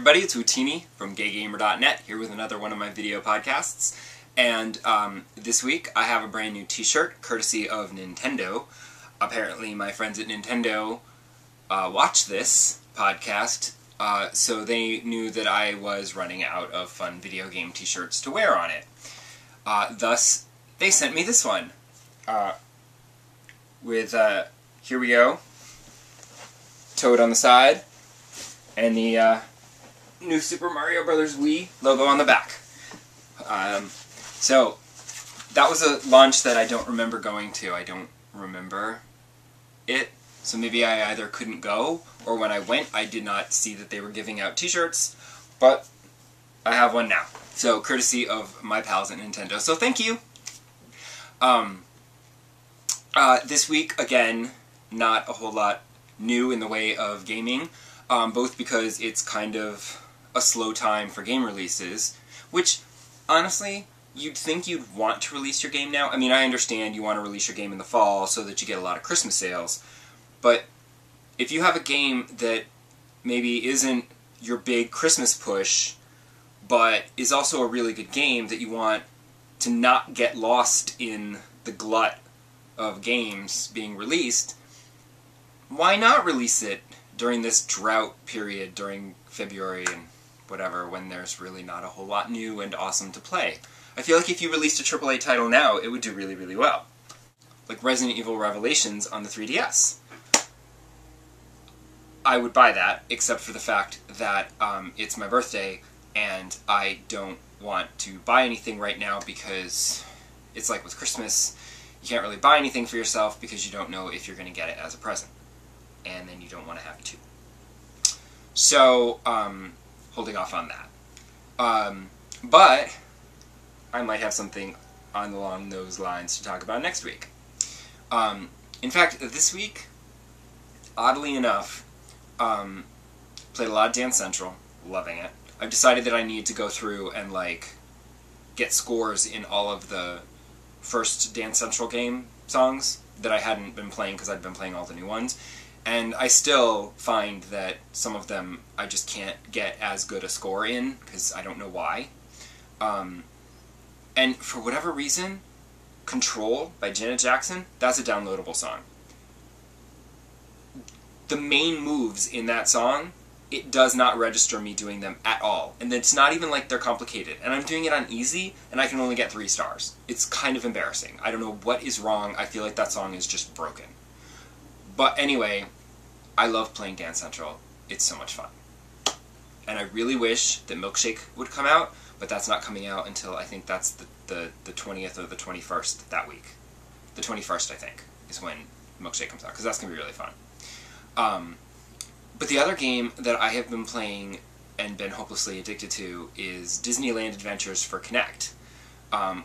everybody, it's Wootini from GayGamer.net, here with another one of my video podcasts. And this week I have a brand new t-shirt, courtesy of Nintendo. Apparently my friends at Nintendo watch this podcast, so they knew that I was running out of fun video game t-shirts to wear on it. Thus, they sent me this one. Here we go, Toad on the side, and the new Super Mario Bros. Wii logo on the back. So, that was a launch that I don't remember going to. I don't remember it, so maybe I either couldn't go, or when I went I did not see that they were giving out t-shirts, but I have one now. So, courtesy of my pals at Nintendo, so thank you! This week, again, not a whole lot new in the way of gaming, both because it's kind of a slow time for game releases, which, honestly, you'd think you'd want to release your game now. I mean, I understand you want to release your game in the fall so that you get a lot of Christmas sales, but if you have a game that maybe isn't your big Christmas push, but is also a really good game that you want to not get lost in the glut of games being released, why not release it during this drought period during February and whatever, when there's really not a whole lot new and awesome to play? I feel like if you released a AAA title now, it would do really, really well. Like Resident Evil Revelations on the 3DS. I would buy that, except for the fact that it's my birthday, and I don't want to buy anything right now because it's like with Christmas, you can't really buy anything for yourself because you don't know if you're going to get it as a present. And then you don't want to have two. So, holding off on that. But I might have something along those lines to talk about next week. In fact, this week, oddly enough, played a lot of Dance Central, loving it. I've decided that I need to go through and, like, get scores in all of the first Dance Central game songs that I hadn't been playing because I'd been playing all the new ones. And I still find that some of them I just can't get as good a score in, because I don't know why. And for whatever reason, Control by Janet Jackson, that's a downloadable song. The main moves in that song, it does not register me doing them at all. And it's not even like they're complicated. And I'm doing it on easy, and I can only get 3 stars. It's kind of embarrassing. I don't know what is wrong. I feel like that song is just broken. But anyway, I love playing Dance Central. It's so much fun. And I really wish that Milkshake would come out, but that's not coming out until, I think that's the 20th or the 21st that week. The 21st, I think, is when Milkshake comes out, because that's going to be really fun. But the other game that I have been playing and been hopelessly addicted to is Disneyland Adventures for Kinect,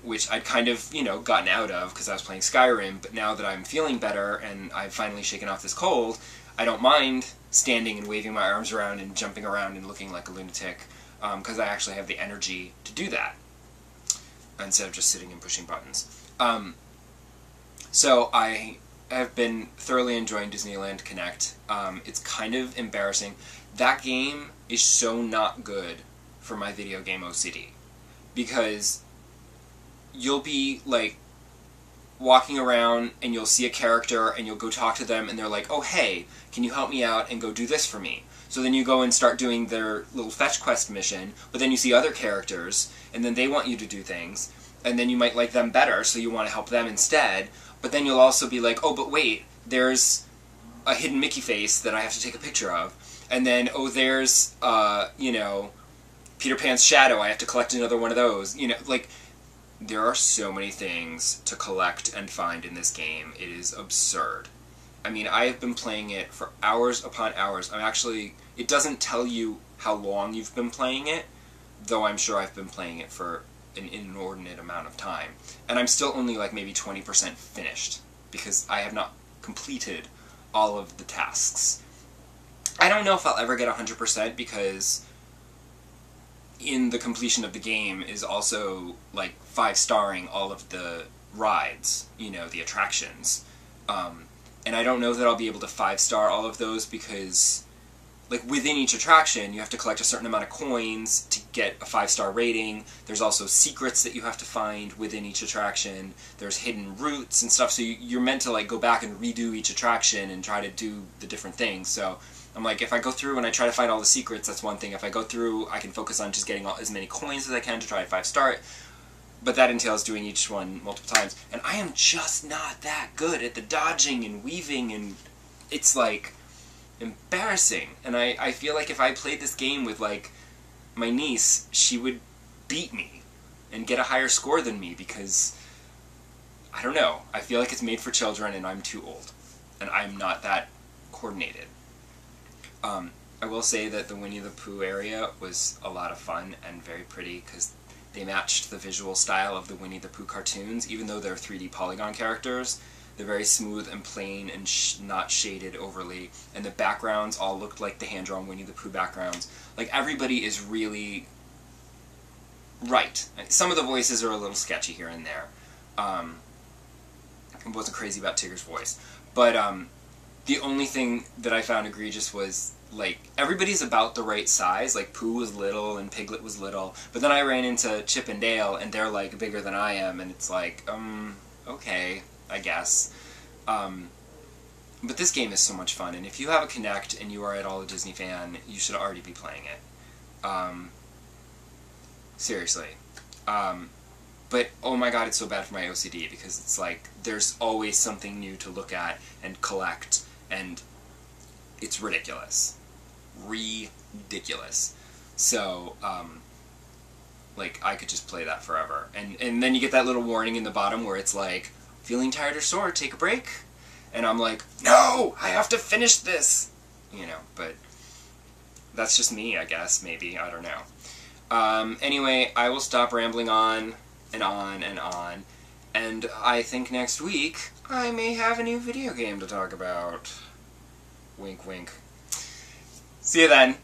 which I'd kind of, gotten out of because I was playing Skyrim, but now that I'm feeling better and I've finally shaken off this cold, I don't mind standing and waving my arms around and jumping around and looking like a lunatic, because I actually have the energy to do that, instead of just sitting and pushing buttons. So I have been thoroughly enjoying Disneyland Connect. It's kind of embarrassing. That game is so not good for my video game OCD, because you'll be, like, walking around and you'll see a character and you'll go talk to them and they're like, oh hey, can you help me out and go do this for me? So then you go and start doing their little fetch quest mission, but then you see other characters and then they want you to do things, and then you might like them better so you want to help them instead, but then you'll also be like, oh but wait, there's a hidden Mickey face that I have to take a picture of, and then oh there's Peter Pan's shadow, I have to collect another one of those, like, there are so many things to collect and find in this game. It is absurd. I mean, I have been playing it for hours upon hours. It doesn't tell you how long you've been playing it, though I'm sure I've been playing it for an inordinate amount of time. And I'm still only like maybe 20% finished, because I have not completed all of the tasks. I don't know if I'll ever get 100%, because in the completion of the game is also, like, 5-starring all of the rides, the attractions. And I don't know that I'll be able to 5-star all of those, because like within each attraction, you have to collect a certain amount of coins to get a 5-star rating. There's also secrets that you have to find within each attraction. There's hidden routes and stuff, so you're meant to like go back and redo each attraction and try to do the different things. So I'm like, if I go through and I try to find all the secrets, that's one thing. If I go through, I can focus on just getting as many coins as I can to try to 5-star it. But that entails doing each one multiple times. And I am just not that good at the dodging and weaving, and it's like embarrassing. And I feel like if I played this game with like my niece, she would beat me and get a higher score than me, because I don't know, I feel like it's made for children and I'm too old and I'm not that coordinated. I will say that the Winnie the Pooh area was a lot of fun and very pretty, because they matched the visual style of the Winnie the Pooh cartoons. Even though they're 3D polygon characters, they're very smooth and plain and not shaded overly, and the backgrounds all looked like the hand-drawn Winnie the Pooh backgrounds. Like, everybody is really right. Some of the voices are a little sketchy here and there. I wasn't crazy about Tigger's voice, but the only thing that I found egregious was, like, everybody's about the right size. Like, Pooh was little and Piglet was little, but then I ran into Chip and Dale and they're like bigger than I am, and it's like, okay, I guess. But this game is so much fun, and if you have a Kinect and you are at all a Disney fan, you should already be playing it. Seriously. But, oh my god, it's so bad for my OCD, because it's like, there's always something new to look at and collect, and it's ridiculous. Ridiculous. So, like, I could just play that forever. And then you get that little warning in the bottom where it's like, feeling tired or sore, take a break. And I'm like, no! I have to finish this! You know, but that's just me, I guess, maybe. I don't know. Anyway, I will stop rambling on and on and on. And I think next week, I may have a new video game to talk about. Wink, wink. See you then.